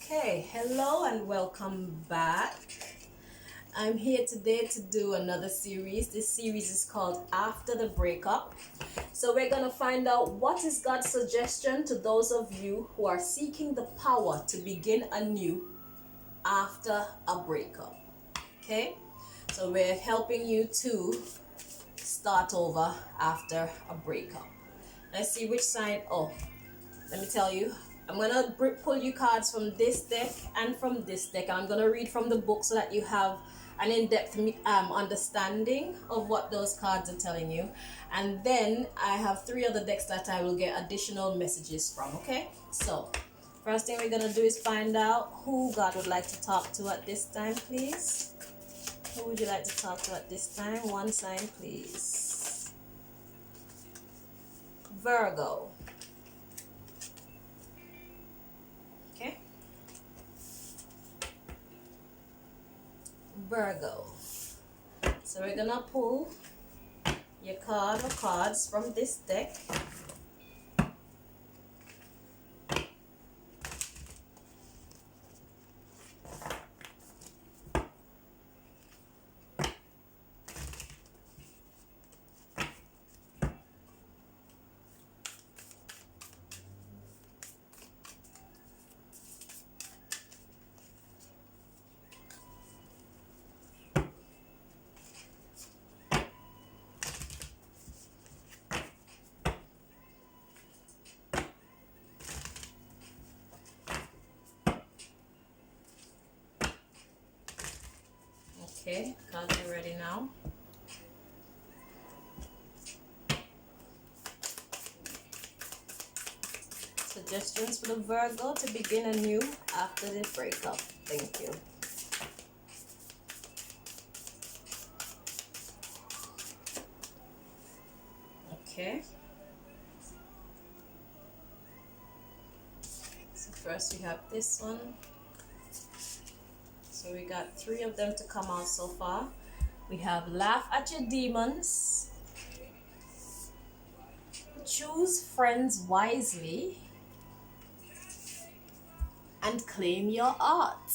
Okay, hello and welcome back. I'm here today to do another series. This series is called After the Breakup. So we're going to find out what is God's suggestion to those of you who are seeking the power to begin anew after a breakup. Okay? So we're helping you to start over after a breakup. Let's see which sign. Oh, let me tell you, I'm gonna pull you cards from this deck and from this deck. I'm gonna read from the book so that you have an in-depth understanding of what those cards are telling you. And then I have 3 other decks that I will get additional messages from. Okay, so first thing we're gonna do is find out who God would like to talk to at this time, please. Who would you like to talk to at this time? One sign, please. Virgo. Okay. Virgo. So we're gonna pull your card or cards from this deck. Okay, cards are ready now. Suggestions for the Virgo to begin anew after the breakup. Thank you. Okay. So first we have this one. So we got 3 of them to come out so far. We have laugh at your demons, choose friends wisely, and claim your art.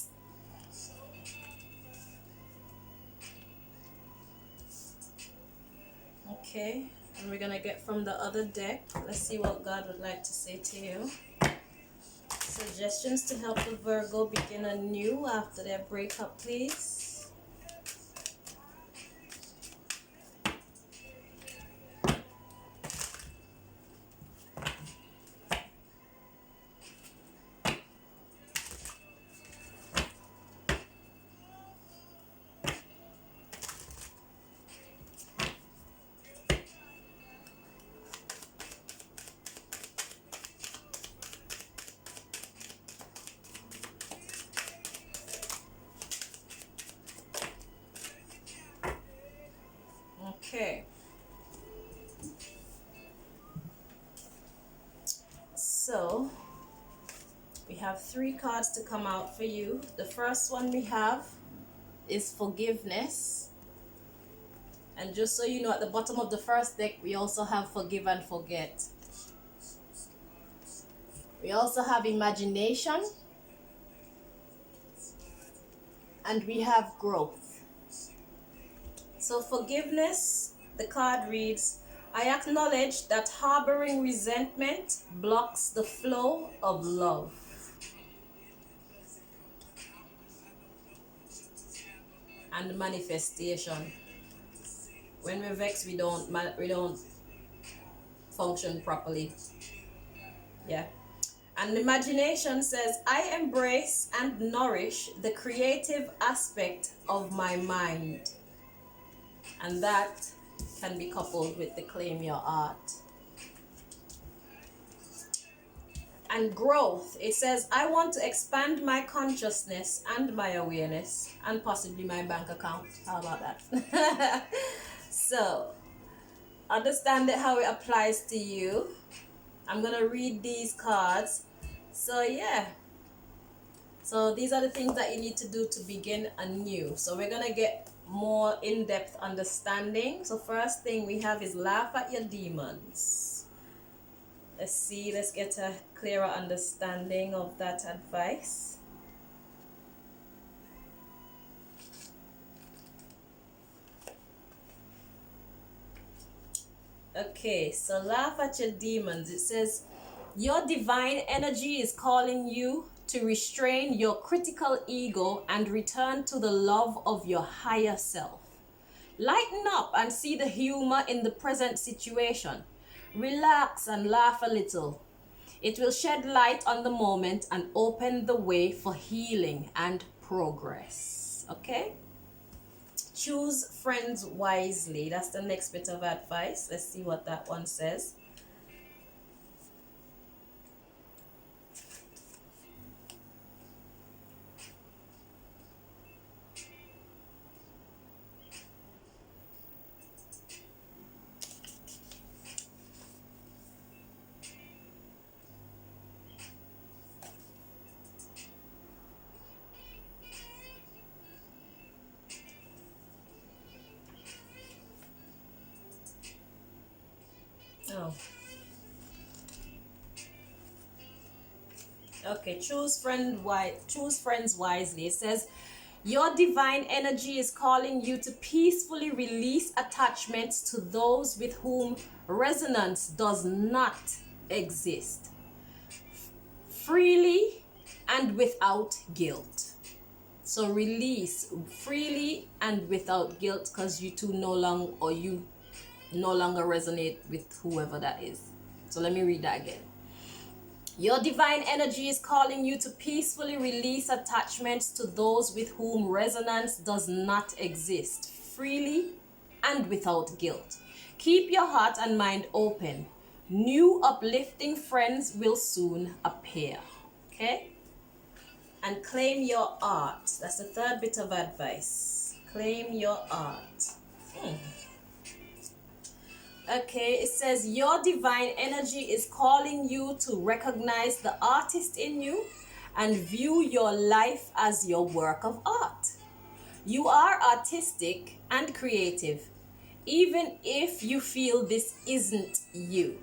Okay, and we're gonna get from the other deck. Let's see what God would like to say to you. Suggestions to help the Virgo begin anew after their breakup, please. Okay. So we have 3 cards to come out for you. The first one we have is forgiveness. And just so you know, at the bottom of the first deck, we also have forgive and forget. We also have imagination. And we have growth. So forgiveness, the card reads, I acknowledge that harboring resentment blocks the flow of love. And manifestation. When we're vexed, we don't function properly. Yeah. And imagination says, I embrace and nourish the creative aspect of my mind. And that can be coupled with the claim your art. And growth, it says, I want to expand my consciousness and my awareness and possibly my bank account. How about that? So, understand it how it applies to you. I'm going to read these cards. So, yeah. So, these are the things that you need to do to begin anew. So, we're going to get more in-depth understanding. So, first thing we have is laugh at your demons. Let's get a clearer understanding of that advice. Okay, so laugh at your demons. It says, your divine energy is calling you to restrain your critical ego and return to the love of your higher self. Lighten up and see the humor in the present situation. Relax and laugh a little. It will shed light on the moment and open the way for healing and progress. Okay? Choose friends wisely. That's the next bit of advice. Let's see what that one says. Oh. Okay, choose friends wisely. It says, your divine energy is calling you to peacefully release attachments to those with whom resonance does not exist. Freely and without guilt. So release freely and without guilt, because you no longer resonate with whoever that is. So let me read that again. Your divine energy is calling you to peacefully release attachments to those with whom resonance does not exist, freely and without guilt. Keep your heart and mind open. New uplifting friends will soon appear. Okay? And claim your art. That's the third bit of advice. Claim your art. Okay, it says, your divine energy is calling you to recognize the artist in you and view your life as your work of art. You are artistic and creative, even if you feel this isn't you.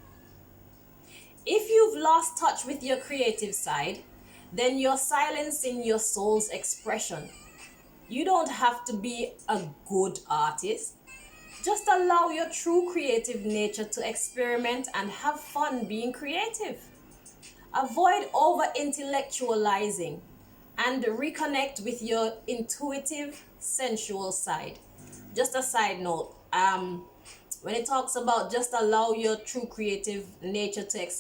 If you've lost touch with your creative side, then you're silencing your soul's expression. You don't have to be a good artist. Just allow your true creative nature to experiment and have fun being creative. Avoid over-intellectualizing and reconnect with your intuitive, sensual side. Just a side note, when it talks about just allow your true creative nature to it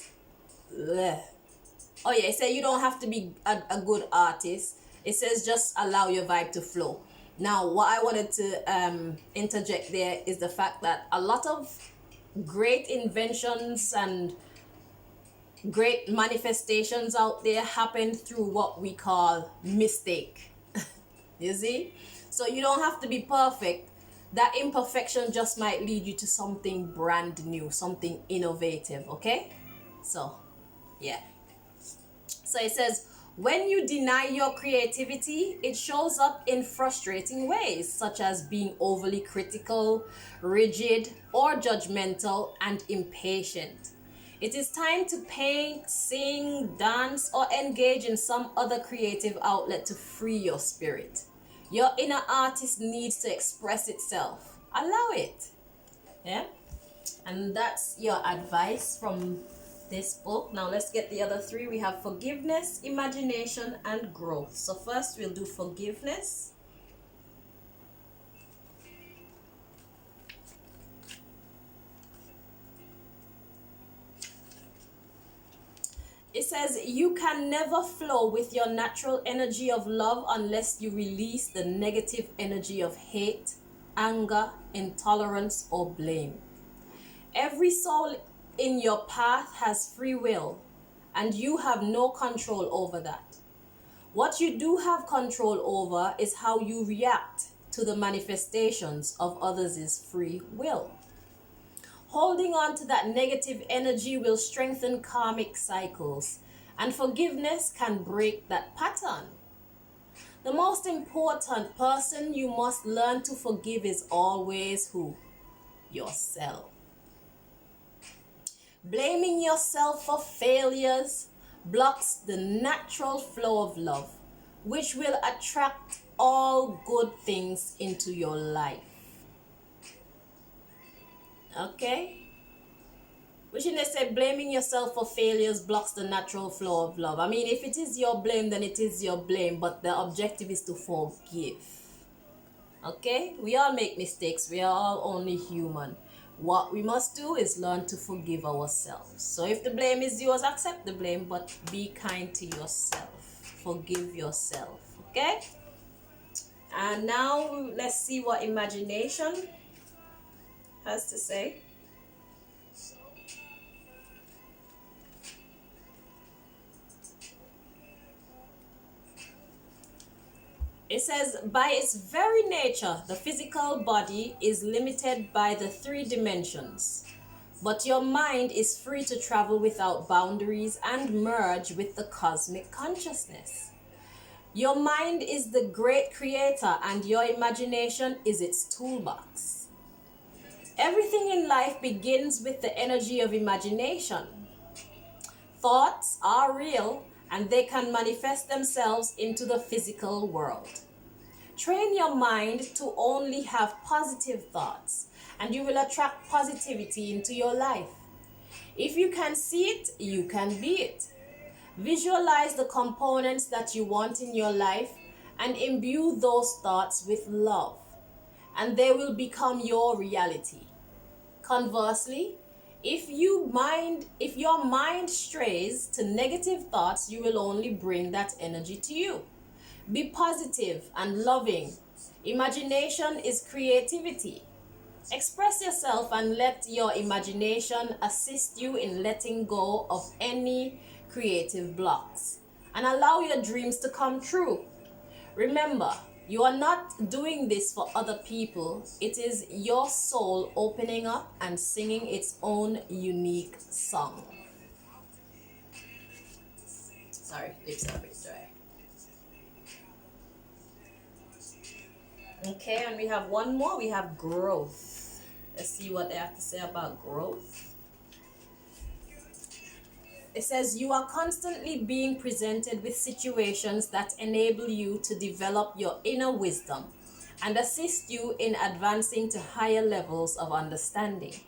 says you don't have to be a good artist. It says just allow your vibe to flow. Now, what I wanted to interject there is the fact that a lot of great inventions and great manifestations out there happen through what we call mistake. You see? So you don't have to be perfect. That imperfection just might lead you to something brand new, something innovative, okay? So, yeah. So it says, when you deny your creativity, it shows up in frustrating ways, such as being overly critical, rigid, or judgmental and impatient. It is time to paint, sing, dance, or engage in some other creative outlet to free your spirit. Your inner artist needs to express itself. Allow it. Yeah? And that's your advice from this book. Now let's get the other three. We have forgiveness, imagination, and growth. So first we'll do forgiveness. It says, you can never flow with your natural energy of love unless you release the negative energy of hate, anger, intolerance, or blame. Every soul in your path has free will, and you have no control over that. What you do have control over is how you react to the manifestations of others' free will. Holding on to that negative energy will strengthen karmic cycles, and forgiveness can break that pattern. The most important person you must learn to forgive is always who? Yourself. Blaming yourself for failures blocks the natural flow of love, which will attract all good things into your life. Okay? We shouldn't say blaming yourself for failures blocks the natural flow of love. I mean, if it is your blame, then it is your blame, but the objective is to forgive. Okay? We all make mistakes. We are all only human. What we must do is learn to forgive ourselves. So if the blame is yours, accept the blame, but be kind to yourself. Forgive yourself. Okay? And now let's see what imagination has to say. It says, by its very nature, the physical body is limited by the 3 dimensions. But your mind is free to travel without boundaries and merge with the cosmic consciousness. Your mind is the great creator and your imagination is its toolbox. Everything in life begins with the energy of imagination. Thoughts are real and they can manifest themselves into the physical world. Train your mind to only have positive thoughts and you will attract positivity into your life. If you can see it, you can be it. Visualize the components that you want in your life and imbue those thoughts with love, and they will become your reality. Conversely, if your mind strays to negative thoughts, you will only bring that energy to you. Be positive and loving. Imagination is creativity. Express yourself and let your imagination assist you in letting go of any creative blocks and allow your dreams to come true. Remember, you are not doing this for other people. It is your soul opening up and singing its own unique song. Sorry, lips are a bit dry. Okay, and we have one more. We have growth. Let's see what they have to say about growth. It says, you are constantly being presented with situations that enable you to develop your inner wisdom and assist you in advancing to higher levels of understanding.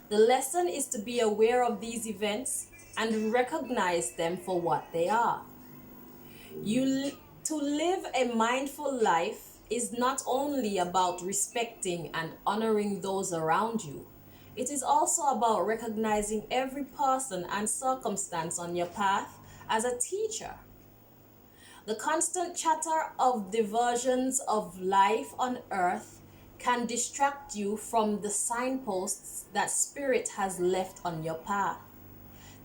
The lesson is to be aware of these events and recognize them for what they are. To live a mindful life is not only about respecting and honoring those around you. It is also about recognizing every person and circumstance on your path as a teacher. The constant chatter of diversions of life on earth can distract you from the signposts that Spirit has left on your path.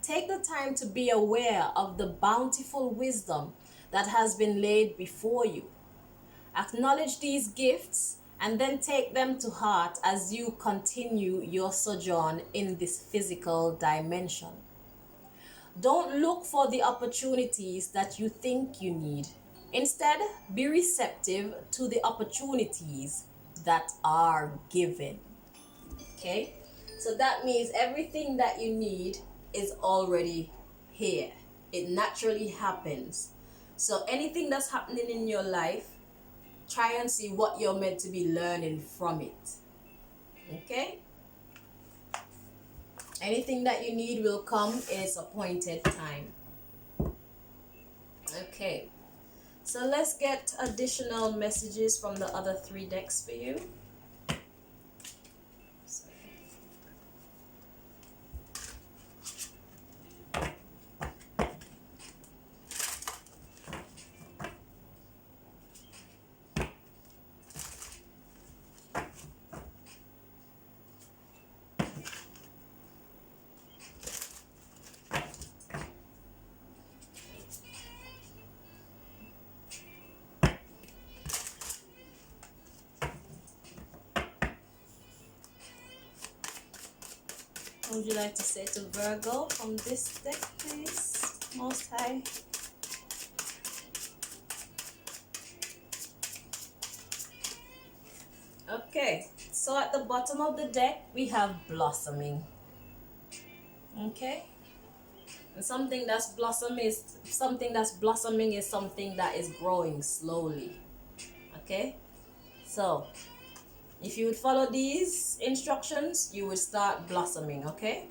Take the time to be aware of the bountiful wisdom that has been laid before you. Acknowledge these gifts and then take them to heart as you continue your sojourn in this physical dimension. Don't look for the opportunities that you think you need. Instead, be receptive to the opportunities that are given. Okay? So that means everything that you need is already here. It naturally happens. So anything that's happening in your life, try and see what you're meant to be learning from it. Okay? Anything that you need will come in its appointed time. Okay. So let's get additional messages from the other 3 decks for you. What would you like to say to Virgo from this deck, please? Most High. Okay, so at the bottom of the deck, we have blossoming. Okay? And something that's blossoming is something that is growing slowly. Okay? So, if you would follow these instructions, you would start blossoming, okay?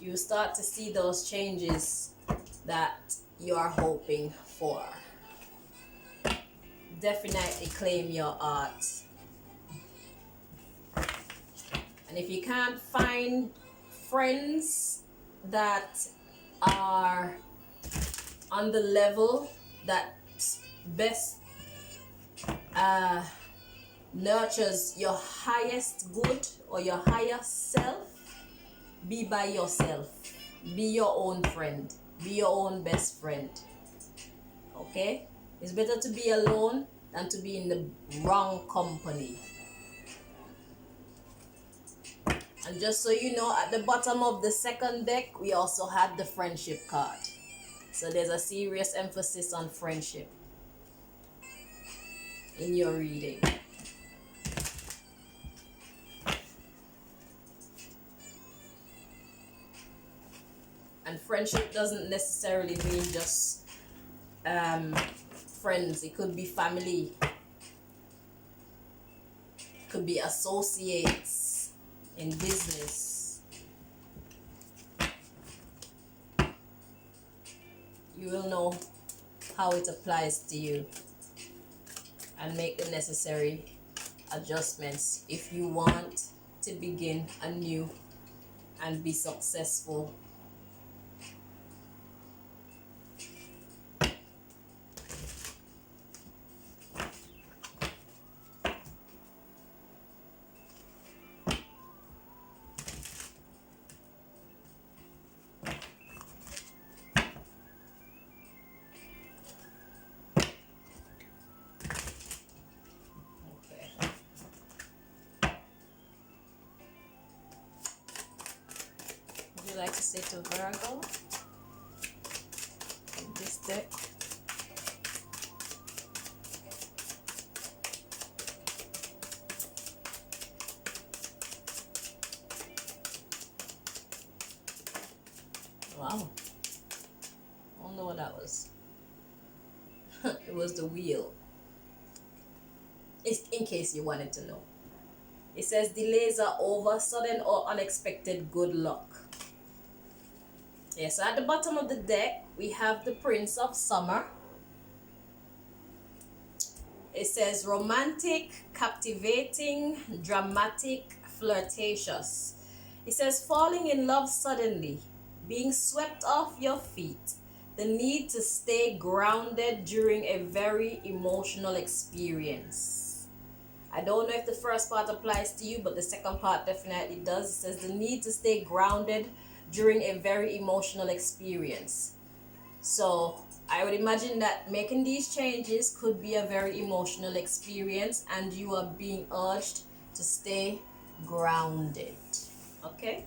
you start to see those changes that you are hoping for. Definitely claim your art. And if you can't find friends that are on the level that best nurtures your highest good or your higher self, be by yourself. Be your own friend. Be your own best friend. Okay? It's better to be alone than to be in the wrong company. And just so you know, at the bottom of the second deck, we also had the friendship card. So there's a serious emphasis on friendship in your reading. And friendship doesn't necessarily mean just friends. It could be family. It could be associates in business. You will know how it applies to you and make the necessary adjustments if you want to begin anew and be successful. Would you like to say to Virgo in this deck? Wow. I don't know what that was. It was the wheel. It's in case you wanted to know. It says delays are over, sudden or unexpected good luck. Yeah, so at the bottom of the deck, we have the Prince of Summer. It says romantic, captivating, dramatic, flirtatious. It says falling in love suddenly, being swept off your feet, the need to stay grounded during a very emotional experience. I don't know if the first part applies to you, but the second part definitely does. It says the need to stay grounded during a very emotional experience. So I would imagine that making these changes could be a very emotional experience and you are being urged to stay grounded. Okay?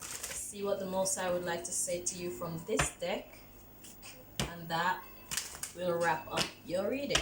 Let's see what the Most High would like to say to you from this deck, and that will wrap up your reading.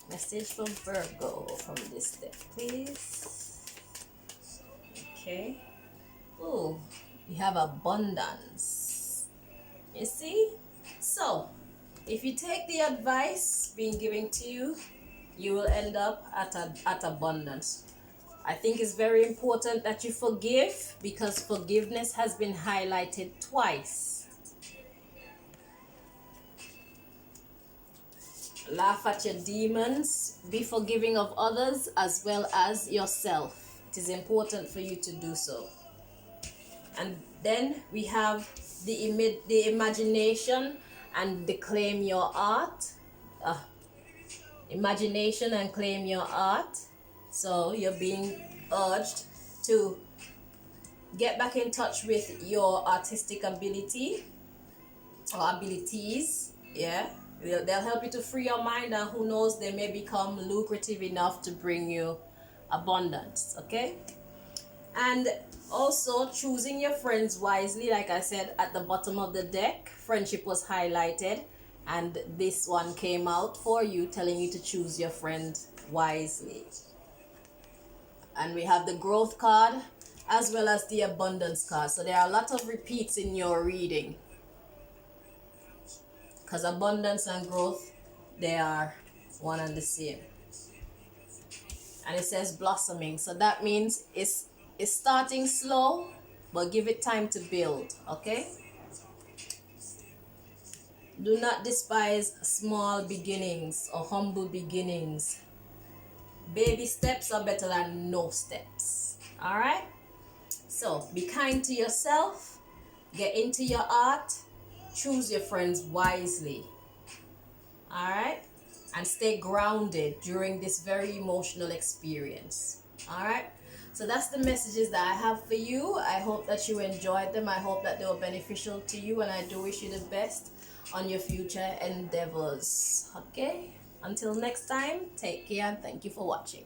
Message from Virgo from this deck, please. Okay. Oh, you have abundance. You see? So, if you take the advice being given to you, you will end up at abundance. I think it's very important that you forgive, because forgiveness has been highlighted twice. Laugh at your demons. Be forgiving of others as well as yourself. It is important for you to do so. And then we have the imagination and the claim your art. Imagination and claim your art. So you're being urged to get back in touch with your artistic ability or abilities. Yeah. They'll help you to free your mind, and who knows, they may become lucrative enough to bring you abundance. Okay? And also choosing your friends wisely. Like I said, at the bottom of the deck, friendship was highlighted, and this one came out for you, telling you to choose your friend wisely. And we have the growth card as well as the abundance card. So there are a lot of repeats in your reading, because abundance and growth, they are one and the same. And it says blossoming, so that means it's starting slow, but give it time to build. Okay, do not despise small beginnings or humble beginnings. Baby steps are better than no steps. All right, so be kind to yourself, get into your art, choose your friends wisely. All right, and stay grounded during this very emotional experience. All right, so that's the messages that I have for you. I hope that you enjoyed them. I hope that they were beneficial to you, and I do wish you the best on your future endeavors. Okay, until next time, take care and thank you for watching.